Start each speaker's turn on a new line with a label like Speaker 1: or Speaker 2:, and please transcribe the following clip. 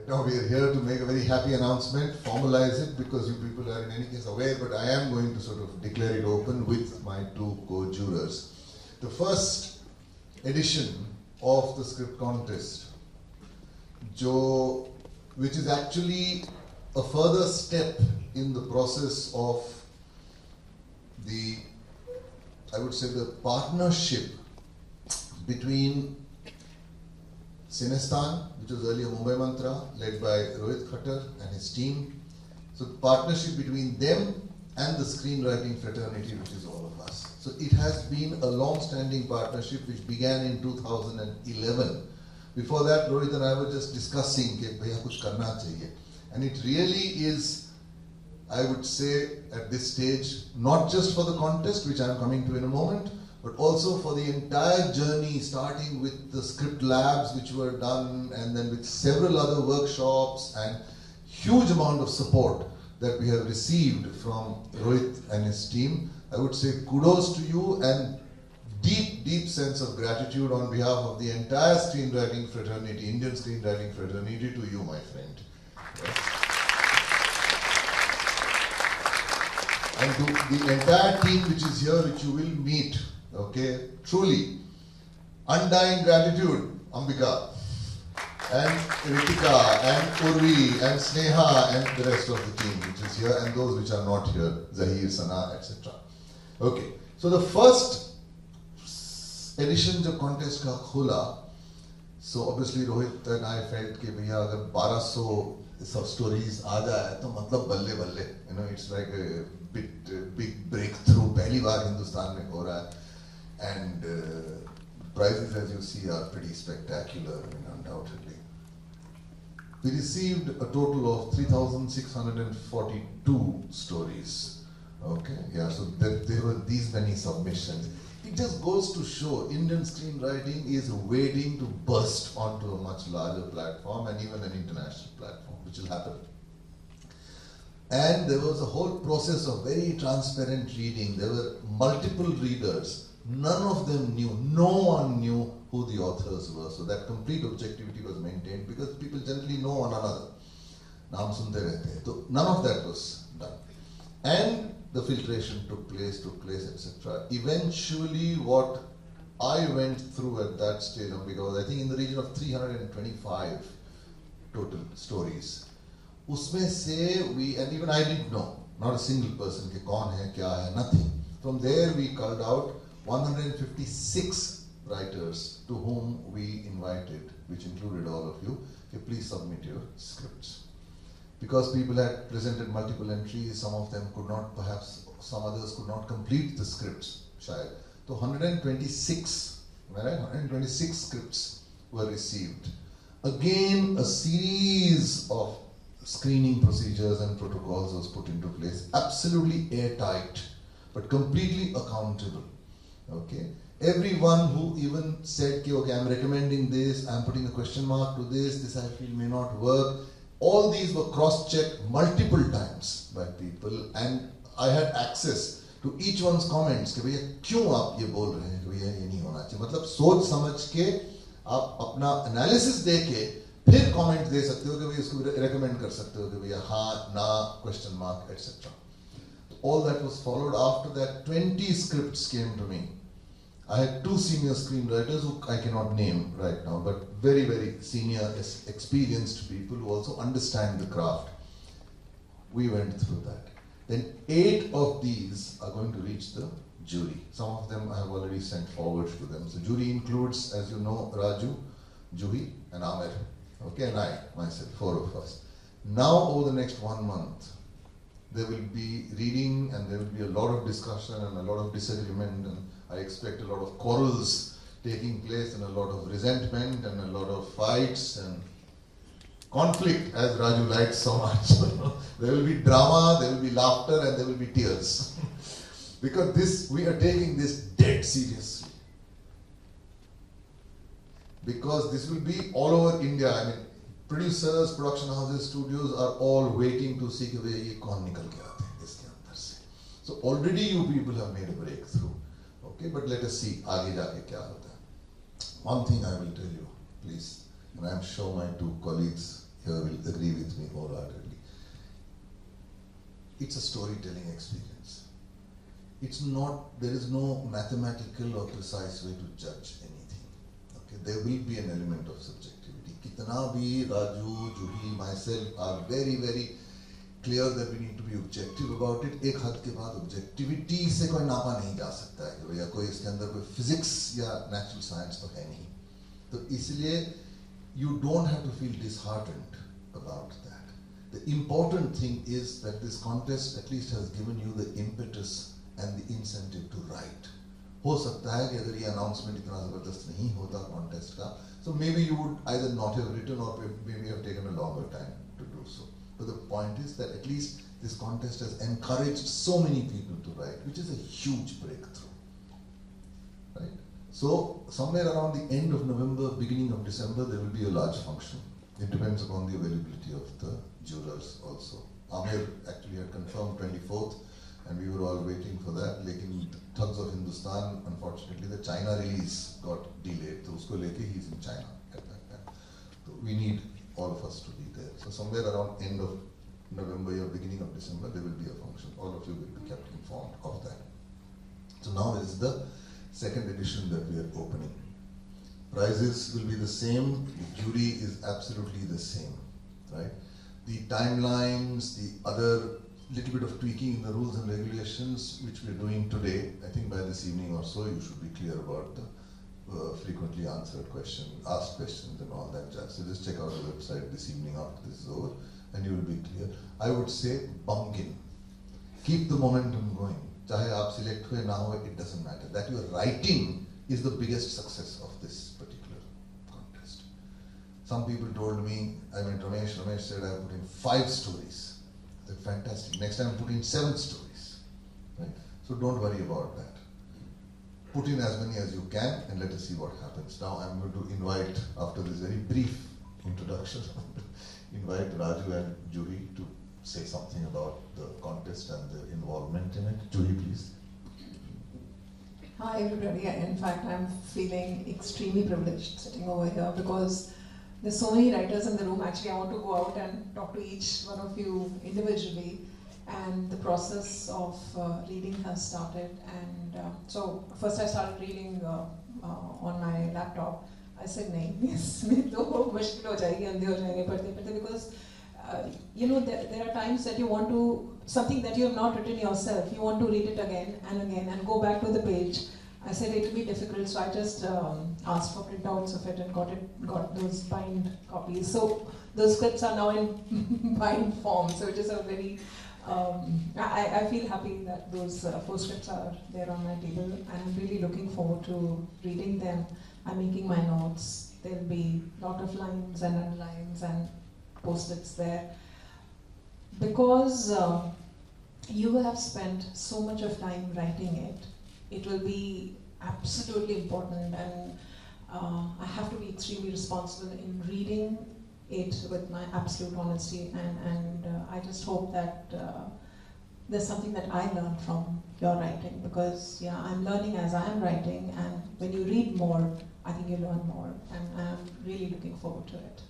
Speaker 1: Now we are here to make a very happy announcement, formalize it, because you people are in any case aware, but I am going to sort of declare it open with my two co-jurors. The first edition of the script contest, which is actually a further step in the process of the, I would say, the partnership between Cinestaan, which was earlier Mumbai Mantra, led by Juhi Chaturvedi and his team. So the partnership between them and the screenwriting fraternity, which is all of us. So it has been a long-standing partnership which began in 2011. Before that, Rohit and I were just discussing that bhaiya kuch karna chahiye. And it really is, I would say, at this stage, not just for the contest, which I am coming to in a moment, but also for the entire journey, starting with the script labs which were done, and then with several other workshops and huge amount of support that we have received from Rohit and his team. I would say kudos to you and deep, deep sense of gratitude on behalf of the entire screenwriting fraternity, Indian screenwriting fraternity, to you, my friend. Yes. And to the entire team which is here, which you will meet, okay, truly, undying gratitude, Ambika, and Ritika, and Urvi, and Sneha, and the rest of the team which is here, and those which are not here, Zahir, Sana, etc. Okay, so the first edition of contest ka khula, so obviously Rohit and I felt कि भैया अगर 1200 सब stories आ जाए तो मतलब बल्ले बल्ले, you know, it's like a big breakthrough, पहली बार हिंदुस्तान में हो रहा है. And prizes, as you see, are pretty spectacular, I mean, undoubtedly. We received a total of 3,642 stories. Okay, yeah, so there were these many submissions. It just goes to show Indian screenwriting is waiting to burst onto a much larger platform and even an international platform, which will happen. And there was a whole process of very transparent reading. There were multiple readers. None of them knew, no one knew who the authors were. So that complete objectivity was maintained because people generally know one another. Naam sunte rehte hain. So none of that was done. And the filtration took place, etc. Eventually what I went through at that stage, because I think in the region of 325 total stories. Usme se we, and even I didn't know, not a single person, ke kaun hai, kya hai, nothing. From there we culled out 156 writers to whom we invited, which included all of you, okay, please submit your scripts. Because people had presented multiple entries, some of them could not, perhaps some others could not complete the scripts, shayad. So 126, right? 126 scripts were received. Again, a series of screening procedures and protocols was put into place, absolutely airtight, but completely accountable. Okay, everyone who even said, okay, I'm recommending this, I'm putting a question mark to this I feel may not work. All these were cross-checked multiple times by people, and I had access to each one's comments. कि भैया क्यों आप ये बोल रहे हैं कि भैया ये नहीं होना चाहिए. मतलब सोच समझ के आप अपना analysis दे के फिर comment दे सकते हो कि भैया इसको recommend कर सकते हो कि भैया हाँ, ना, question mark, etc. All that was followed. After that, 20 scripts came to me. I had two senior screenwriters who I cannot name right now, but very, very senior, experienced people who also understand the craft. We went through that. Then 8 of these are going to reach the jury. Some of them I have already sent forward to them. So jury includes, as you know, Raju, Juhi, and Amir. Okay, and I, myself, 4 of us. Now, over the next 1 month, there will be reading and there will be a lot of discussion and a lot of disagreement, and I expect a lot of quarrels taking place and a lot of resentment and a lot of fights and conflict, as Raju likes so much. There will be drama, there will be laughter, and there will be tears. Because we are taking this dead seriously. Because this will be all over India. I mean, producers, production houses, studios are all waiting to see कि ये कौन निकल के आते हैं इसके अंदर से. So already you people have made a breakthrough. Okay, but let us see आगे जाके क्या होता है. One thing I will tell you, please, and I am sure my two colleagues here will agree with me wholeheartedly. It's a storytelling experience. It's not, there is no mathematical or precise way to judge anything. Okay, there will be an element of subjectivity. Kitna bhi Raju, Juhi, myself are very, very clear that we need to be objective about it. एक हद के बाद objectivity से कोई नापा नहीं जा सकता है कि भैया कोई इसके अंदर कोई physics या natural science तो है नहीं. तो इसलिए you don't have to feel disheartened about that. The important thing is that this contest at least has given you the impetus and the incentive to write. हो सकता है कि अगर ये announcement इतना ज़बरदस्त नहीं होता contest का, so maybe you would either not have written or maybe have taken a longer time to do so. But the point is that at least this contest has encouraged so many people to write, which is a huge breakthrough. Right? So somewhere around the end of November, beginning of December, there will be a large function. It depends upon the availability of the jurors also. Amir actually had confirmed 24th, and we were all waiting for that. Lekin Thugs of Hindustan, unfortunately, the China release got delayed. So usko leke he's in China at that time. So we need all of us to be there. So somewhere around end of November or beginning of December, there will be a function. All of you will be kept informed of that. So now is the second edition that we are opening. Prizes will be the same. The jury is absolutely the same, right? The timelines, the other little bit of tweaking in the rules and regulations, which we are doing today. I think by this evening or so, you should be clear about the frequently answered questions, asked questions and all that jazz. So just check out the website this evening after this is over and you will be clear. I would say bung in. Keep the momentum going. Chahe aap select hue na hue, it doesn't matter. That you are writing is the biggest success of this particular contest. Some people told me, Ramesh said I put in 5 stories. I said fantastic. Next time put in 7 stories. Right? So don't worry about that. Put in as many as you can and let us see what happens. Now I'm going to invite, after this very brief introduction, invite Raju and Juhi to say something about the contest and the involvement in it. Juhi, please.
Speaker 2: Hi everybody. In fact, I'm feeling extremely privileged sitting over here because there's so many writers in the room. Actually, I want to go out and talk to each one of you individually. And the process of reading has started, and so first I started reading on my laptop. I said, "नहीं, इसमें तो मुश्किल हो जाएगी, अंधे हो जाएंगे पढ़ते-पढ़ते," because you know there are times that you want to something that you have not written yourself. You want to read it again and go back to the page. I said it will be difficult, so I just asked for printouts of it and got those bind copies. So those scripts are now in bind form. So it is a very I feel happy that those 4 scripts are there on my table, and I'm really looking forward to reading them. I'm making my notes. There'll be a lot of lines and underlines and post-its there. Because you have spent so much of time writing it, it will be absolutely important, and I have to be extremely responsible in reading it with my absolute honesty, and I just hope that there's something that I learned from your writing, because yeah, I'm learning as I am writing, and when you read more, I think you learn more, and I'm really looking forward to it.